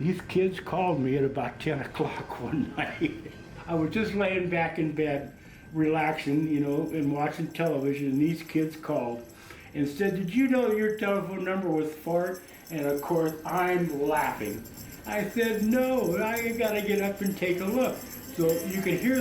These kids called me at about 10 o'clock one night. I was just laying back in bed, relaxing, and watching television, and these kids called and said, "Did you know your telephone number was Fart?" And of course, I'm laughing. I said, "No, I gotta get up and take a look." So you could hear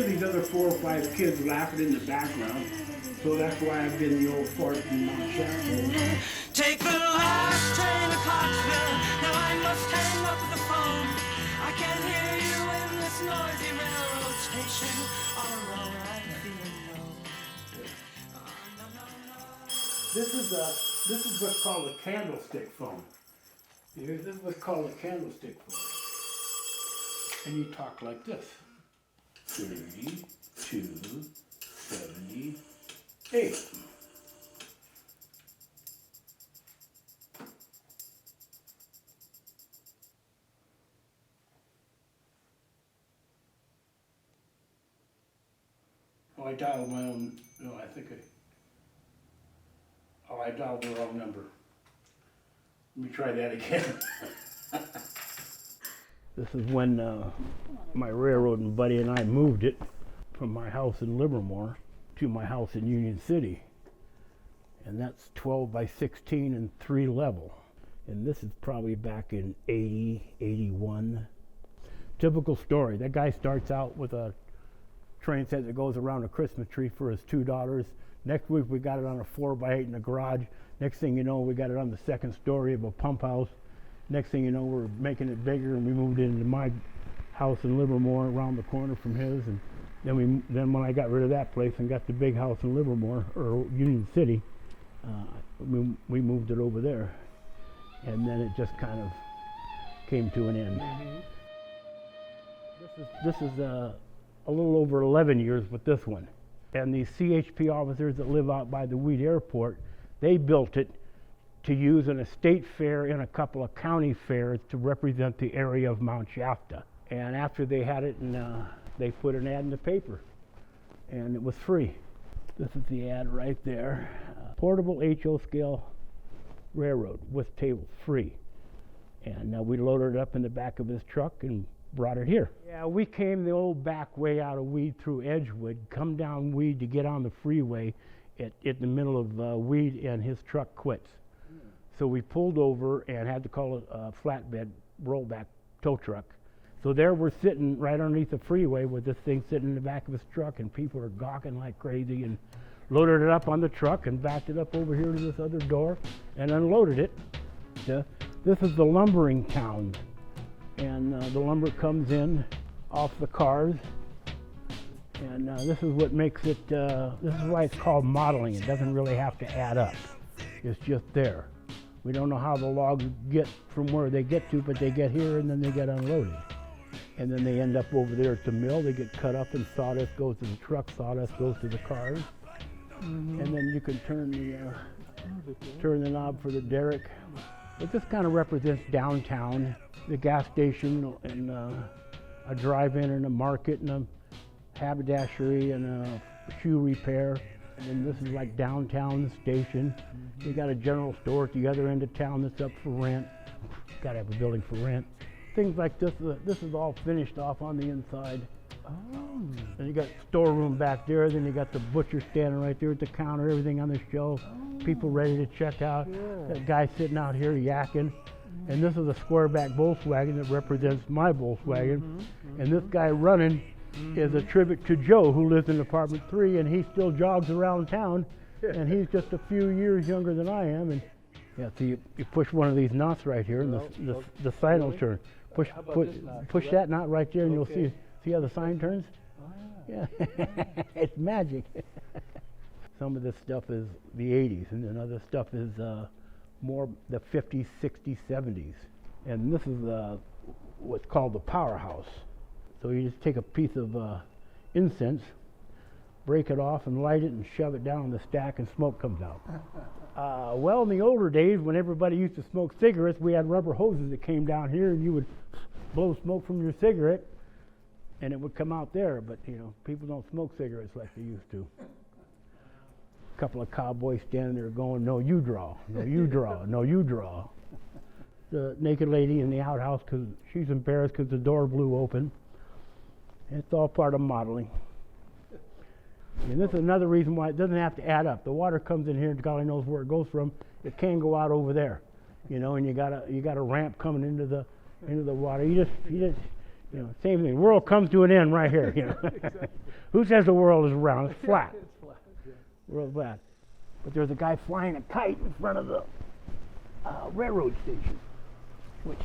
these other 4 or 5 kids laughing in the background. So that's why I've been the old fart in Mount Shasta. Take the last train to Clarksville. Now I must hang up the phone. I can hear you in this noisy railroad station. All alone, I feel alone. This is what's called a candlestick phone. This is what's called a candlestick phone. And you talk like this. 32, 78. Oh, I dialed my own, no, I dialed the wrong number. Let me try that again. This is when my railroading buddy and I moved it from my house in Livermore to my house in Union City. And that's 12 by 16 and 3 level. And this is probably back in 80, 81. Typical story. That guy starts out with a train set that goes around a Christmas tree for his 2 daughters. Next week we got it on a 4x8 in the garage. Next thing you know, we got it on the 2nd story of a pump house. Next thing you know, we're making it bigger, and we moved into my house in Livermore around the corner from his. And then when I got rid of that place and got the big house in Livermore, or Union City, we moved it over there. And then it just kind of came to an end. Mm-hmm. This is a little over 11 years with this one. And these CHP officers that live out by the Weed Airport, they built it to use in a state fair and a couple of county fairs to represent the area of Mount Shasta. And after they had it, they put an ad in the paper, and it was free. This is the ad right there. Portable HO scale railroad with tables, free. And we loaded it up in the back of his truck and brought it here. Yeah, we came the old back way out of Weed through Edgewood, come down Weed to get on the freeway at the middle of Weed, and his truck quits. So we pulled over and had to call a flatbed rollback tow truck. So there we're sitting right underneath the freeway with this thing sitting in the back of his truck, and people are gawking like crazy, and loaded it up on the truck and backed it up over here to this other door and unloaded it. This is the lumbering town, and the lumber comes in off the cars, and this is what makes it, this is why it's called modeling. It doesn't really have to add up. It's just there. We don't know how the logs get from where they get to, but they get here and then they get unloaded. And then they end up over there at the mill. They get cut up and sawdust goes to the truck, sawdust goes to the cars. Mm-hmm. And then you can turn the knob for the derrick. But this kind of represents downtown, the gas station, and a drive-in and a market and a haberdashery and a shoe repair. And this is like downtown station. You got a general store at the other end of town that's up for rent. Got to have a building for rent. Things like this. This is all finished off on the inside. Oh. And you got storeroom back there. Then you got the butcher standing right there at the counter. Everything on the shelf. Oh. People ready to check out. Yeah. That guy sitting out here yakking. Mm-hmm. And this is a squareback Volkswagen that represents my Volkswagen. Mm-hmm. Mm-hmm. And this guy running is a tribute to Joe, who lives in apartment 3, and he still jogs around town, and he's just a few years younger than I am. And yeah, so you push one of these knots right here, and the sign will turn. Push that knot right there, and you'll see how the sign turns. Oh, yeah. It's magic. Some of this stuff is the 80s, and then other stuff is more the 50s, 60s, 70s. And this is what's called the powerhouse. So you just take a piece of incense, break it off and light it and shove it down in the stack, and smoke comes out. Well, in the older days, when everybody used to smoke cigarettes, we had rubber hoses that came down here, and you would blow smoke from your cigarette and it would come out there. But people don't smoke cigarettes like they used to. A couple of cowboys standing there going, "No, you draw. No, you draw. No, you draw." the naked lady in the outhouse because she's embarrassed because the door blew open. It's all part of modeling. And this is another reason why it doesn't have to add up. The water comes in here and God only knows where it goes from. It can go out over there, you know, and you got a ramp coming into the water. You just you know, same thing. The world comes to an end right here. You know, Exactly. who says the world is round? It's flat. It's flat. Yeah. World's flat. But there's a guy flying a kite in front of the railroad station, which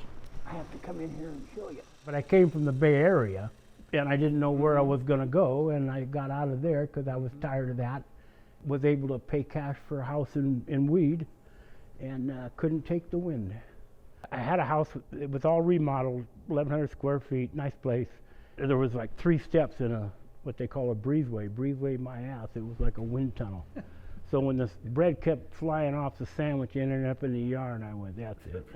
I have to come in here and show you. But I came from the Bay Area, and I didn't know where I was going to go, and I got out of there because I was tired of that. Was able to pay cash for a house in Weed, and couldn't take the wind. I had a house, it was all remodeled, 1,100 square feet, nice place. There was like 3 steps in what they call a breezeway my ass. It was like a wind tunnel. So when the bread kept flying off the sandwich and ended up in the yard, I went, that's it.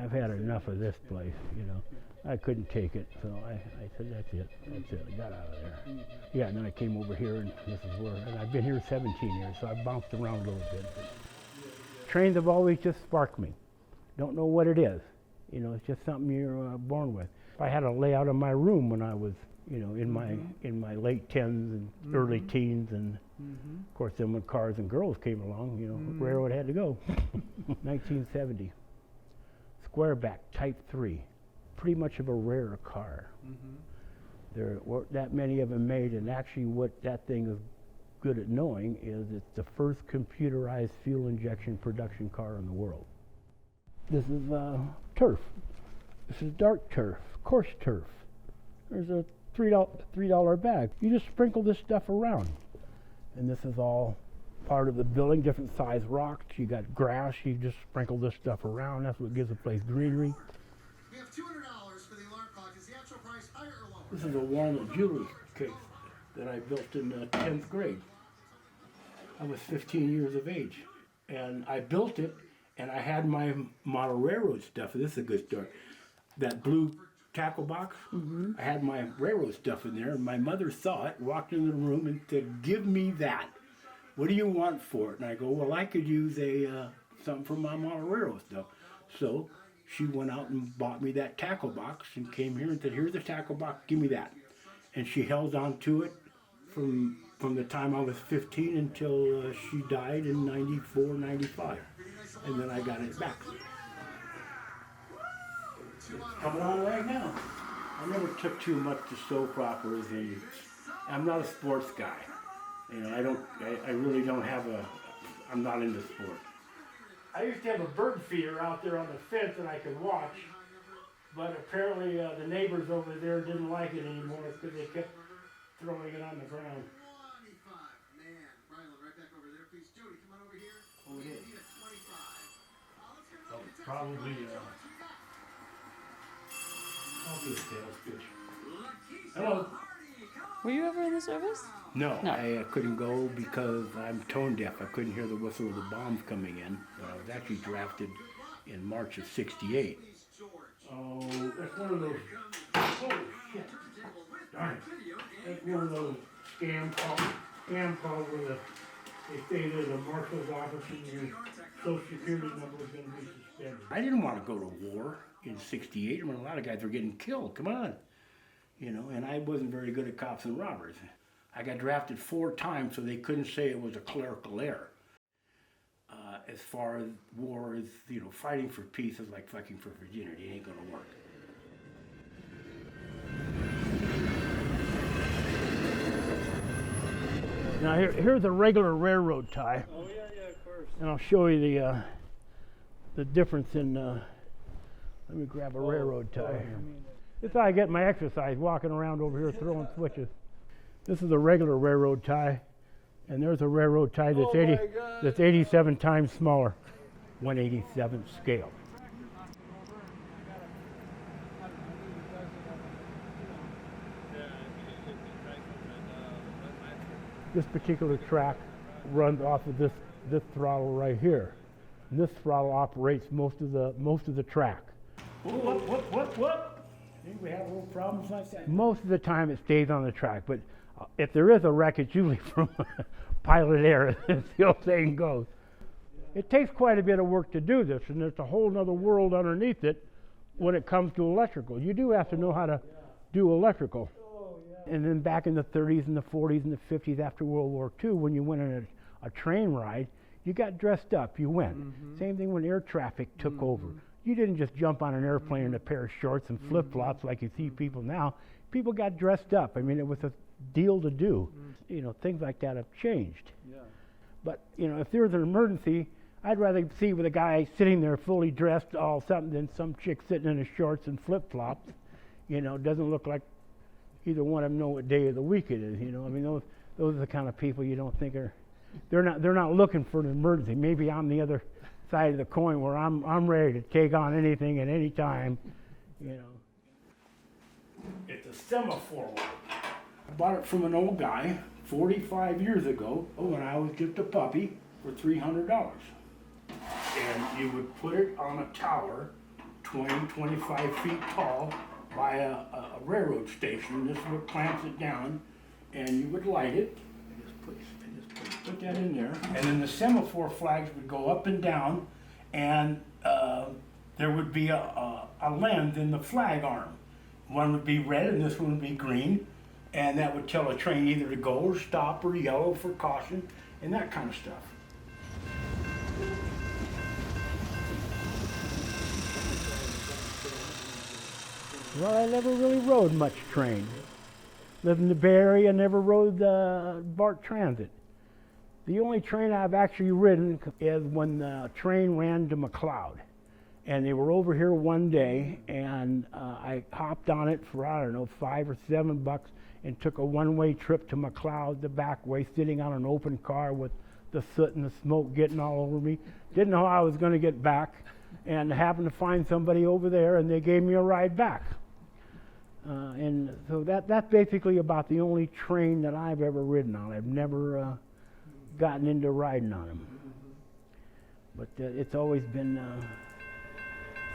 I've had enough of this place, you know. I couldn't take it, so I said, that's it. I got out of there. Yeah, and then I came over here, and this is where, and I've been here 17 years, so I've bounced around a little bit. But trains have always just sparked me. Don't know what it is. You know, it's just something you're born with. I had a layout of my room when I was, you know, in my late 10s and early teens, and of course then when cars and girls came along, you know, railroad had to go. 1970. Squareback Type 3. Pretty much of a rare car. There weren't that many of them made, and actually what that thing is good at knowing is it's the first computerized fuel injection production car in the world. This is turf. This is dark turf, coarse turf. There's a $3 bag. You just sprinkle this stuff around. And this is all part of the building, different size rocks. You got grass, you just sprinkle this stuff around. That's what gives the place greenery. We have $200 for the alarm clock. Is the actual price higher or lower? This is a walnut jewelry case that I built in 10th grade. I was 15 years of age. And I built it, and I had my model railroad stuff. This is a good story. That blue tackle box, I had my railroad stuff in there, and my mother saw it, walked into the room and said, give me that. What do you want for it? And I go, well, I could use something from my model railroad stuff. So she went out and bought me that tackle box and came here and said, here's the tackle box, give me that. And she held on to it from the time I was 15 until she died in 94, 95. And then I got it back. It's coming on right now. I never took too much to soap operas, and I'm not a sports guy. You know, I really don't have I'm not into sports. I used to have a bird feeder out there on the fence that I could watch, but apparently the neighbors over there didn't like it anymore because they kept throwing it on the ground. 25. Man, Rylan, right back over there, please. Jody, come on over here. Oh, it is. We need a 25. Let's go. Oh, probably, I'll do a sales pitch. Hello. Were you ever in the service? No, No. I couldn't go because I'm tone deaf. I couldn't hear the whistle of the bombs coming in. I was actually drafted in March of '68. Oh, that's one of those. Oh shit! Darn it! That's one of those scam calls where they say that the marshal's office and your social security number is going to be suspended. I didn't want to go to war in '68 when a lot of guys were getting killed. Come on, you know, and I wasn't very good at cops and robbers. I got drafted 4 times, so they couldn't say it was a clerical error. As far as war is, you know, fighting for peace is like fighting for virginity. It ain't gonna work. Now here's a regular railroad tie. Oh yeah, of course. And I'll show you the difference in. Let me grab a railroad tie here. This is how I get my exercise, walking around over here throwing switches. This is a regular railroad tie, and there's a railroad tie that's that's 87 times smaller, 1/87th scale. This particular track runs off of this throttle right here. And this throttle operates most of the track. What? Think we have little problems like that? Most of the time it stays on the track, but if there is a wreck, it's usually from pilot error, as the old saying goes. It takes quite a bit of work to do this, and there's a whole other world underneath it when it comes to electrical. You do have to know how to do electrical. And then back in the 30s and the 40s and the 50s after World War II, when you went on a train ride, you got dressed up, you went. Same thing when air traffic took over. You didn't just jump on an airplane in a pair of shorts and flip-flops like you see people now. People got dressed up. I mean, it was a deal to do. You know, things like that have changed. But, you know, if there was an emergency, I'd rather see with a guy sitting there fully dressed all something than some chick sitting in his shorts and flip-flops. You know, doesn't look like either one of them know what day of the week it is, you know. I mean, those are the kind of people you don't think are, they're not looking for an emergency. Maybe I'm the other side of the coin where I'm ready to take on anything at any time, you know. It's a semaphore light. I bought it from an old guy 45 years ago when I was just a puppy for $300. And you would put it on a tower 20, 25 feet tall by a railroad station. This is what clamps it down, and you would light it. I just put that in there, and then the semaphore flags would go up and down, and there would be a lens in the flag arm. One would be red, and this one would be green, and that would tell a train either to go or stop, or yellow for caution, and that kind of stuff. Well, I never really rode much train. Lived in the Bay Area, never rode the BART Transit. The only train I've actually ridden is when the train ran to McLeod. And they were over here one day, and I hopped on it for, I don't know, $5 or $7 and took a one-way trip to McLeod, the back way, sitting on an open car with the soot and the smoke getting all over me. Didn't know how I was going to get back, and happened to find somebody over there, and they gave me a ride back. And so that's basically about the only train that I've ever ridden on. I've never gotten into riding on them. But it's always been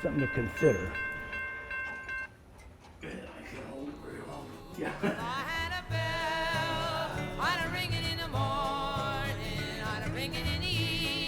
something to consider. Yeah, I can't hold it very long. Yeah. I had a bell, I'd ring it in the morning, I'd ring it in the evening.